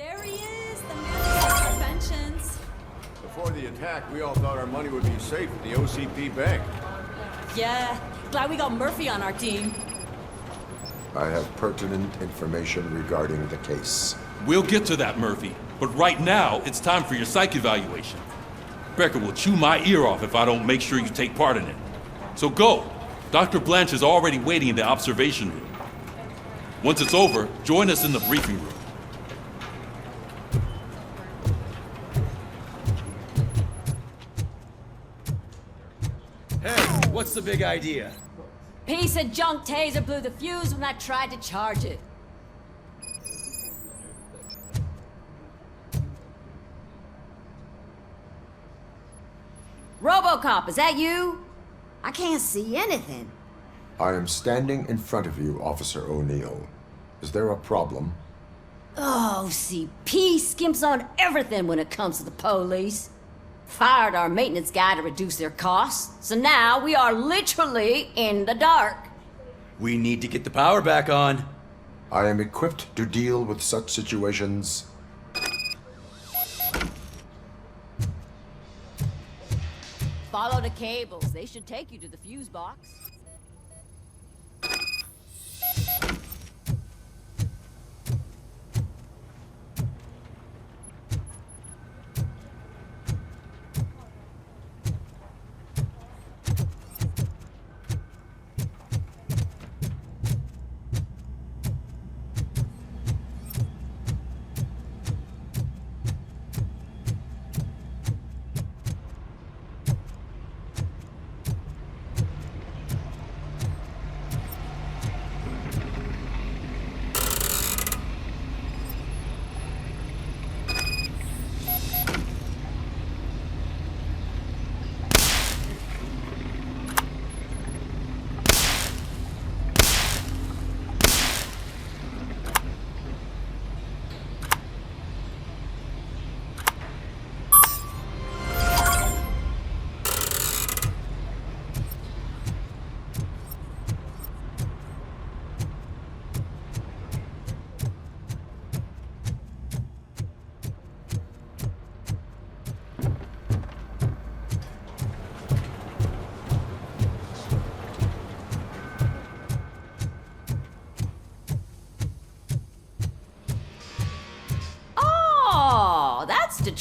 There he is, the man of preventions. Before the attack, we all thought our money would be safe at the OCP bank. Yeah, glad we got Murphy on our team. I have pertinent information regarding the case. We'll get to that, Murphy. But right now, it's time for your psych evaluation. Becker will chew my ear off if I don't make sure you take part in it. So go. Dr. Blanche is already waiting in the observation room. Once it's over, join us in the briefing room. Hey, what's the big idea? Piece of junk taser blew the fuse when I tried to charge it. RoboCop, is that you? I can't see anything. I am standing in front of you, Officer O'Neill. Is there a problem? Oh, CP skimps on everything when it comes to the police. Fired our maintenance guy to reduce their costs, so now we are literally in the dark. We need to get the power back on. I am equipped to deal with such situations. Follow the cables. They should take you to the fuse box.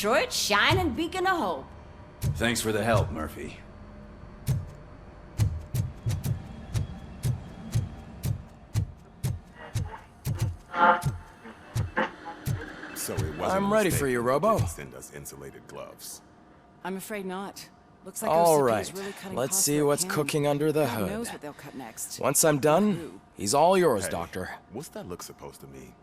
Detroit's shining beacon of hope. Thanks for the help, Murphy. So it wasn't I'm ready for you, Robo. Send us insulated gloves. I'm afraid not. Looks like All OCP right, is really cutting let's costs see where it what's can. cooking under the God hood. knows what they'll cut next. Once I'm done, he's all yours, Hey, Doctor. What's that look supposed to mean?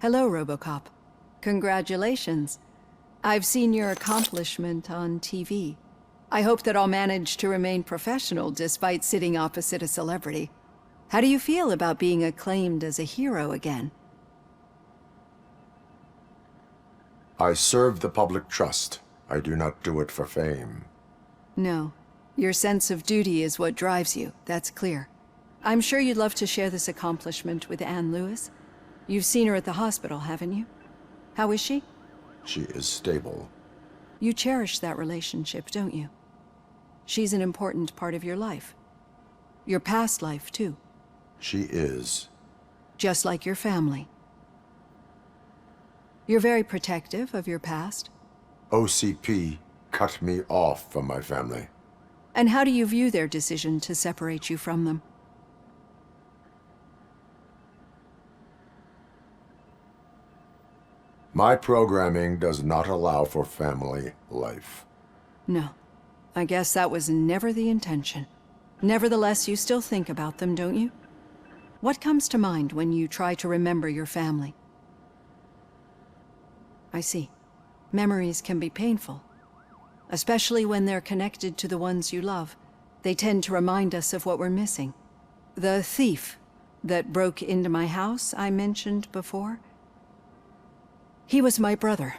Hello, RoboCop. Congratulations. I've seen your accomplishment on TV. I hope that I'll manage to remain professional despite sitting opposite a celebrity. How do you feel about being acclaimed as a hero again? I serve the public trust. I do not do it for fame. No. Your sense of duty is what drives you, that's clear. I'm sure you'd love to share this accomplishment with Anne Lewis. You've seen her at the hospital, haven't you? How is she? She is stable. You cherish that relationship, don't you? She's an important part of your life. Your past life, too. She is. Just like your family. You're very protective of your past. OCP cut me off from my family. And how do you view their decision to separate you from them? My programming does not allow for family life. No. I guess that was never the intention. Nevertheless, you still think about them, don't you? What comes to mind when you try to remember your family? I see. Memories can be painful, especially when they're connected to the ones you love. They tend to remind us of what we're missing. The thief that broke into my house I mentioned before. He was my brother.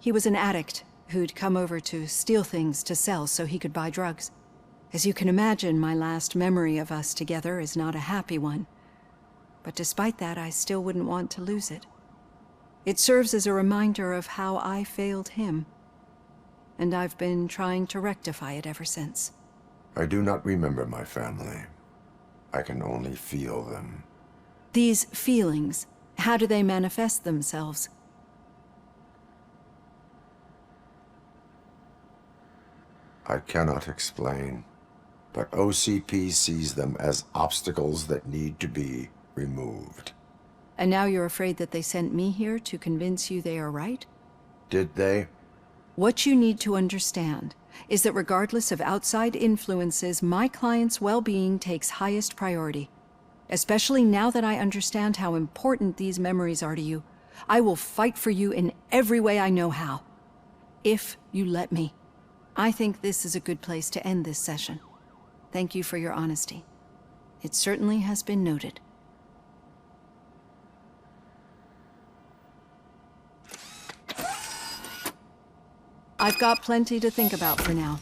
He was an addict who'd come over to steal things to sell so he could buy drugs. As you can imagine, my last memory of us together is not a happy one. But despite that, I still wouldn't want to lose it. It serves as a reminder of how I failed him. And I've been trying to rectify it ever since. I do not remember my family. I can only feel them. These feelings, how do they manifest themselves? I cannot explain, but OCP sees them as obstacles that need to be removed. And now you're afraid that they sent me here to convince you they are right? Did they? What you need to understand is that regardless of outside influences, my client's well-being takes highest priority. Especially now that I understand how important these memories are to you, I will fight for you in every way I know how. If you let me. I think this is a good place to end this session. Thank you for your honesty. It certainly has been noted. I've got plenty to think about for now.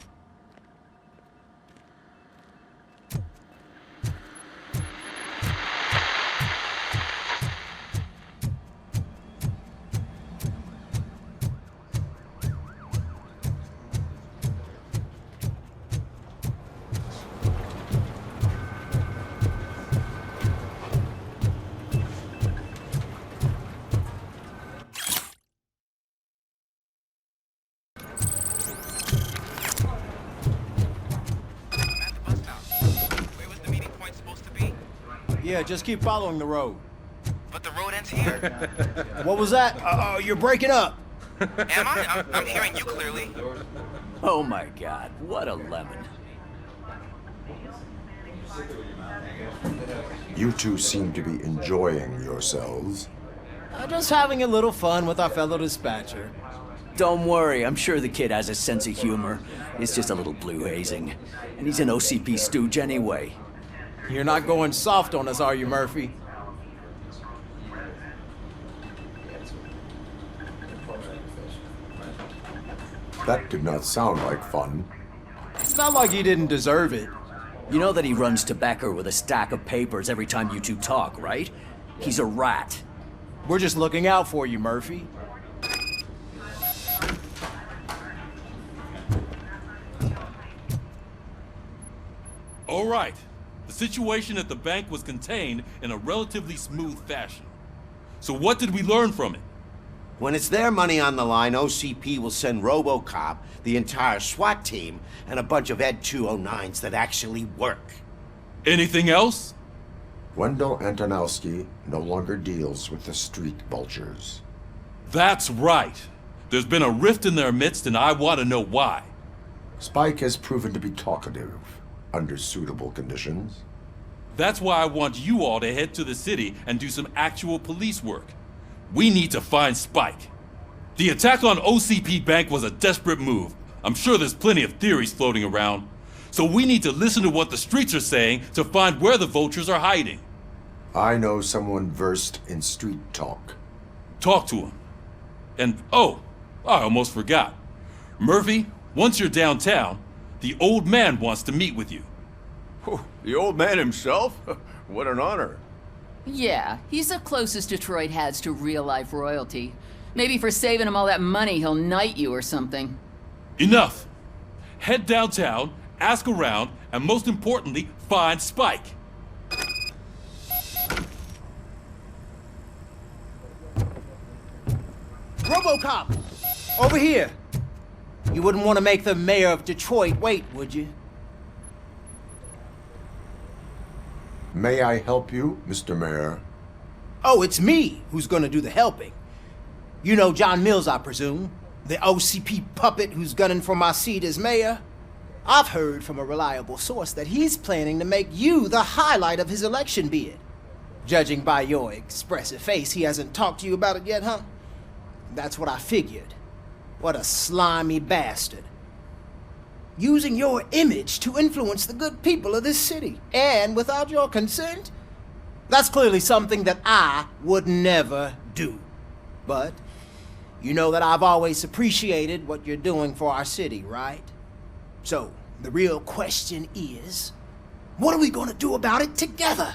Yeah, just keep following the road. But the road ends here. What was that? Oh, you're breaking up. Am I? I'm hearing you clearly. Oh my god, what a lemon. You two seem to be enjoying yourselves. Just having a little fun with our fellow dispatcher. Don't worry, I'm sure the kid has a sense of humor. It's just a little blue hazing. And he's an OCP stooge anyway. You're not going soft on us, are you, Murphy? That did not sound like fun. It's not like he didn't deserve it. You know that he runs tobacco with a stack of papers every time you two talk, right? He's a rat. We're just looking out for you, Murphy. All right. The situation at the bank was contained in a relatively smooth fashion. So what did we learn from it? When it's their money on the line, OCP will send RoboCop, the entire SWAT team, and a bunch of Ed 209s that actually work. Anything else? Wendell Antonowski no longer deals with the street vultures. That's right. There's been a rift in their midst, and I want to know why. Spike has proven to be talkative under suitable conditions. That's why I want you all to head to the city and do some actual police work. We need to find Spike. The attack on OCP Bank was a desperate move. I'm sure there's plenty of theories floating around. So we need to listen to what the streets are saying to find where the vultures are hiding. I know someone versed in street talk. Talk to him. And oh, I almost forgot. Murphy, once you're downtown, the old man wants to meet with you. Oh, the old man himself? What an honor. Yeah, he's the closest Detroit has to real-life royalty. Maybe for saving him all that money, he'll knight you or something. Enough! Head downtown, ask around, and most importantly, find Spike. RoboCop! Over here! You wouldn't want to make the mayor of Detroit wait, would you? May I help you, Mr. Mayor? Oh, it's me who's gonna do the helping. You know John Mills, I presume. The OCP puppet who's gunning for my seat as mayor. I've heard from a reliable source that he's planning to make you the highlight of his election bid. Judging by your expressive face, he hasn't talked to you about it yet, huh? That's what I figured. What a slimy bastard. using your image to influence the good people of this city. And without your consent, that's clearly something that I would never do. But you know that I've always appreciated what you're doing for our city, right? So, the real question is, what are we gonna do about it together?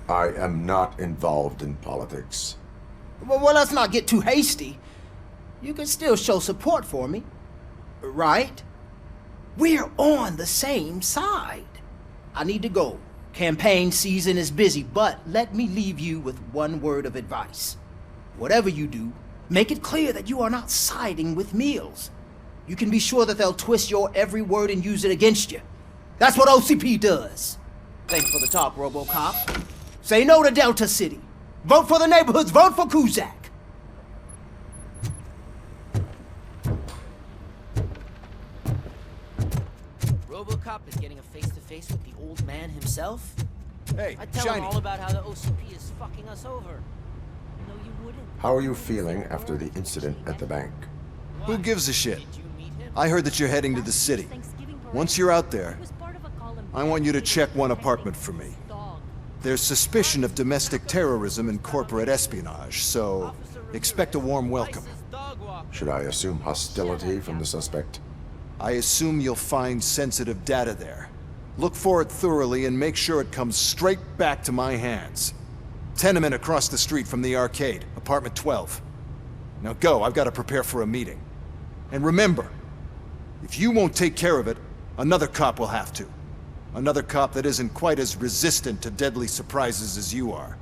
I am not involved in politics. Well, let's not get too hasty. You can still show support for me, right? We're on the same side. I need to go. Campaign season is busy, but let me leave you with one word of advice. Whatever you do, make it clear that you are not siding with Mills. You can be sure that they'll twist your every word and use it against you. That's what OCP does. Thanks for the talk, RoboCop. Say no to Delta City. Vote for the neighborhoods. Vote for Kuzak. RoboCop is getting a face-to-face with the old man himself? Hey, I tell him all about how the OCP is fucking us over. No, you wouldn't. How are you feeling after the incident at the bank? Who gives a shit? I heard that you're heading to the city. Once you're out there, I want you to check one apartment for me. There's suspicion of domestic terrorism and corporate espionage, so expect a warm welcome. Should I assume hostility from the suspect? I assume you'll find sensitive data there. Look for it thoroughly and make sure it comes straight back to my hands. Tenement across the street from the arcade, apartment 12. Now go, I've got to prepare for a meeting. And remember, if you won't take care of it, another cop will have to. Another cop that isn't quite as resistant to deadly surprises as you are.